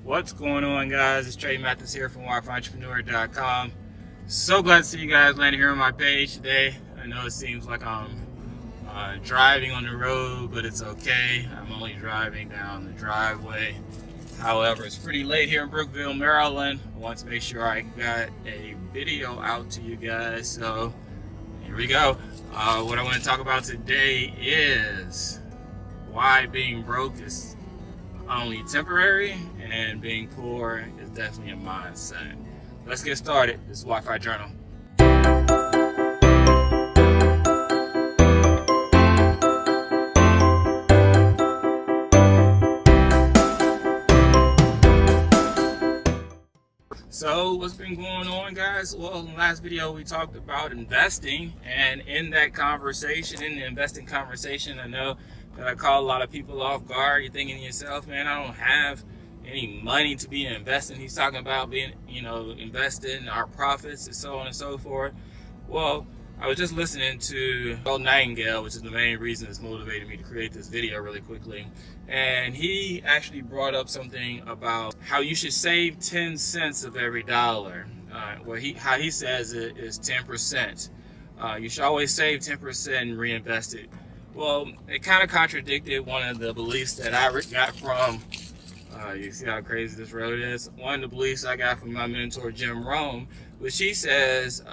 What's going on, guys? It's Trey Mathis here from WiFi So glad to see you guys landing here on my page today. I know it seems like I'm driving on the road, but it's okay. I'm only driving down the driveway. However, it's pretty late here in Brookville, Maryland. I want to make sure I got a video out to you guys. So here we go. What I want to talk about today is why being broke is only temporary and being poor is definitely a mindset. Let's get started. This is Wi-Fi Journal. So what's been going on, guys? Well, in the last video we talked about investing, and in that conversation, in the investing conversation, I know that I caught a lot of people off guard. You're thinking to yourself, man, I don't have any money to be investing. He's talking about being, investing our profits and so on and so forth. Well, I was just listening to Earl Nightingale, which is the main reason that's motivated me to create this video really quickly. And he actually brought up something about how you should save 10 cents of every dollar. How he says it is 10%. You should always save 10% and reinvest it. Well, it kind of contradicted one of the beliefs that I got from, you see how crazy this road is? One of the beliefs I got from my mentor, Jim Rohn, which he says,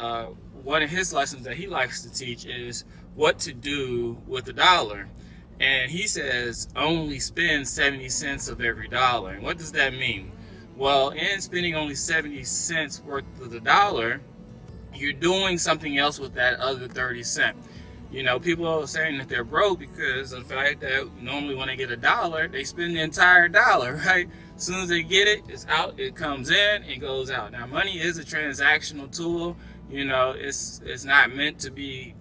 one of his lessons that he likes to teach is what to do with the dollar. And he says only spend 70 cents of every dollar. And what does that mean? Well, in spending only 70 cents worth of the dollar, you're doing something else with that other 30 cents. You know, people are saying that they're broke because of the fact that normally when they get a dollar, they spend the entire dollar, right? As soon as they get it, it's out, it comes in, it goes out. Now, money is a transactional tool. It's not meant to be,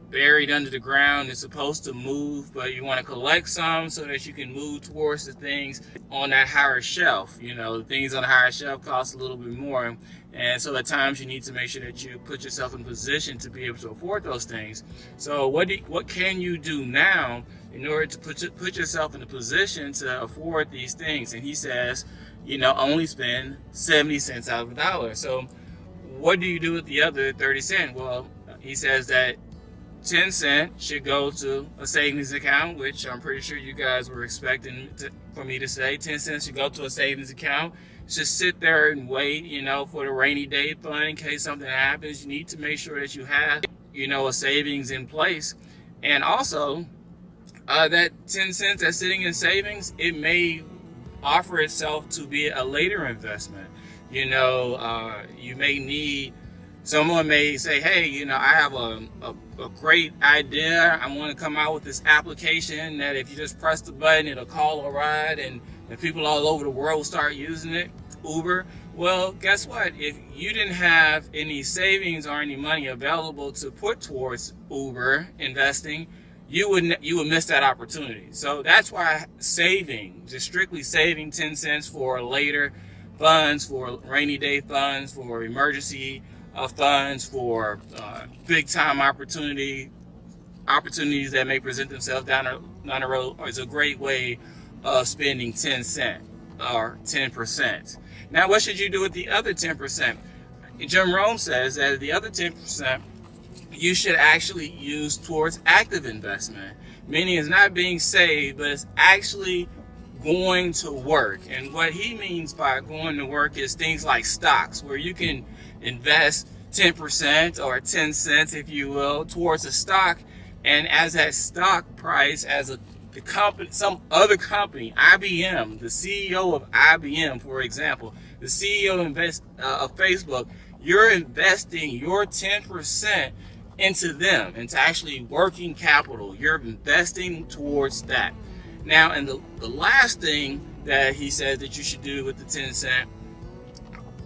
buried under the ground. It's supposed to move, but you want to collect some so that you can move towards the things on that higher shelf. The things on the higher shelf cost a little bit more. And so at times you need to make sure that you put yourself in position to be able to afford those things. So what can you do now in order to put yourself in a position to afford these things? And he says, only spend 70 cents out of a dollar. So what do you do with the other 30 cents? Well, he says that 10 cents should go to a savings account, which I'm pretty sure you guys were expecting for me to say. 10 cents should go to a savings account. Just sit there and wait, for the rainy day fund in case something happens. You need to make sure that you have, a savings in place. And also, that 10 cents that's sitting in savings, it may offer itself to be a later investment. You may need, someone may say, hey, I have a great idea. I want to come out with this application that if you just press the button, it'll call a ride and people all over the world will start using it, Uber. Well, guess what? If you didn't have any savings or any money available to put towards Uber investing, you would miss that opportunity. So that's why just strictly saving 10 cents for later funds, for rainy day funds, for emergency funds, for big time opportunities that may present themselves down the road is a great way of spending 10 cents or 10%. Now, what should you do with the other 10%? Jim Rohn says that the other 10% you should actually use towards active investment, meaning it's not being saved, but it's actually going to work. And what he means by going to work is things like stocks, where you can invest 10% or 10 cents, if you will, towards a stock, and as that stock price, some other company, IBM, the CEO of IBM, for example, the CEO of Facebook, you're investing your 10% into them, into actually working capital. You're investing towards that. Now, and the last thing that he says that you should do with the 10 cent,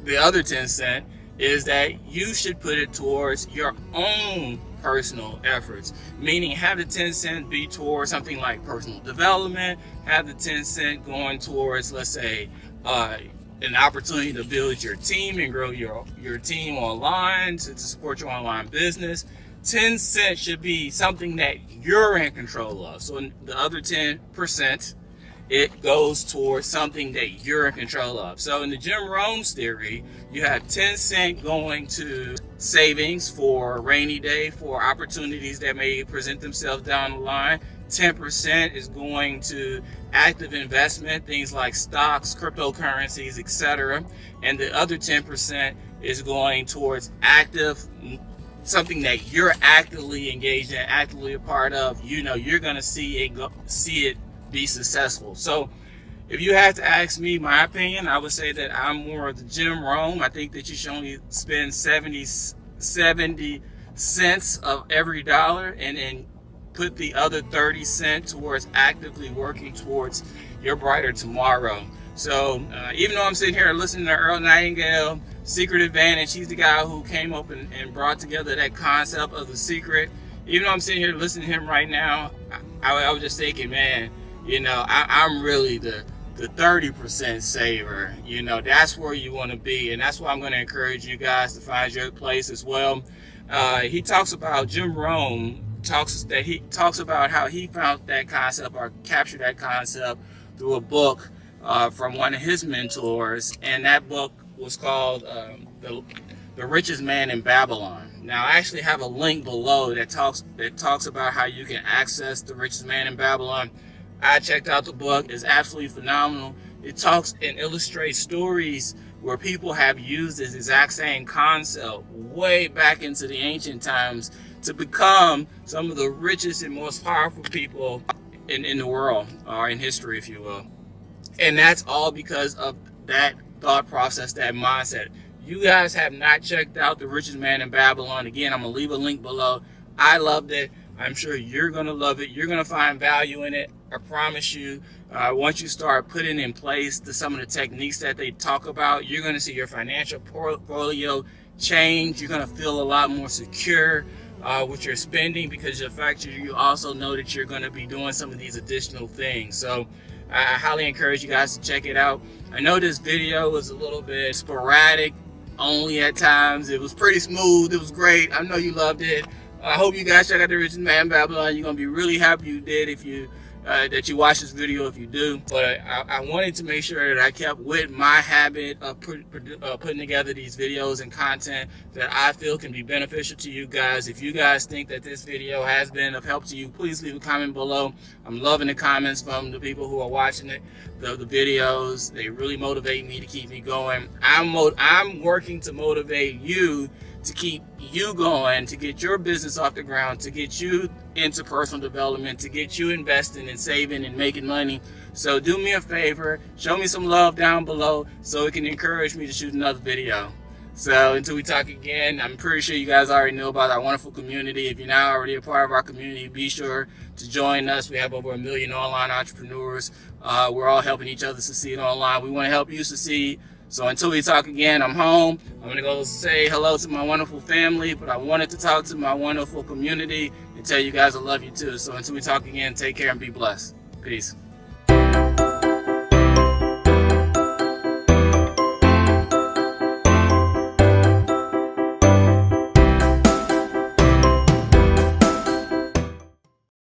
the other 10 cent, is that you should put it towards your own personal efforts, meaning have the 10 cent be towards something like personal development, have the 10 cent going towards, let's say, an opportunity to build your team and grow your team online, to support your online business. 10 cents should be something that you're in control of. So the other 10% it goes towards something that you're in control of. So in the Jim Rohn's theory, you have 10 cents going to savings for a rainy day, for opportunities that may present themselves down the line. 10% is going to active investment, things like stocks, cryptocurrencies, etc. And the other 10% is going towards active, something that you're actively engaged in, actively a part of. You know, you're going to see it be successful. So if you had to ask me my opinion, I would say that I'm more of the Jim Rohn. I think that you should only spend 70 cents of every dollar and then put the other 30 cents towards actively working towards your brighter tomorrow. So even though I'm sitting here listening to Earl Nightingale, Secret Advantage, he's the guy who came up and brought together that concept of the secret. Even though I'm sitting here listening to him right now, I was just thinking, man, you know, I'm really the 30% saver. You know, that's where you want to be, and that's why I'm going to encourage you guys to find your place as well. He talks about, Jim Rohn talks about how he found that concept, or captured that concept, through a book from one of his mentors, and that book was called The Richest Man in Babylon. Now, I actually have a link below that talks about how you can access The Richest Man in Babylon. I checked out the book. It's absolutely phenomenal. It talks and illustrates stories where people have used this exact same concept way back into the ancient times to become some of the richest and most powerful people in the world, or in history, if you will. And that's all because of that thought process, that mindset. You guys have not checked out The Richest Man in Babylon. Again, I'm going to leave a link below. I loved it. I'm sure you're going to love it. You're going to find value in it. I promise you, once you start putting in place some of the techniques that they talk about, you're going to see your financial portfolio change. You're going to feel a lot more secure with your spending, because the fact you also know that you're going to be doing some of these additional things. So I highly encourage you guys to check it out. I know this video was a little bit sporadic, only at times. It was pretty smooth. It was great. I know you loved it. I hope you guys check out The Richest Man in Babylon. You're going to be really happy you did if you that you watch this video, if you do. But I wanted to make sure that I kept with my habit of putting together these videos and content that I feel can be beneficial to you guys. If you guys think that this video has been of help to you, please leave a comment below. I'm loving the comments from the people who are watching it, the videos. They really motivate me to keep me going. I'm working to motivate you to keep you going, to get your business off the ground, to get you into personal development, to get you investing and saving and making money. So do me a favor, show me some love down below so it can encourage me to shoot another video. So until we talk again, I'm pretty sure you guys already know about our wonderful community. If you're not already a part of our community, be sure to join us. We have over 1 million online entrepreneurs. We're all helping each other succeed online. We want to help you succeed. So until we talk again, I'm home. I'm going to go say hello to my wonderful family, but I wanted to talk to my wonderful community and tell you guys I love you too. So until we talk again, take care and be blessed. Peace.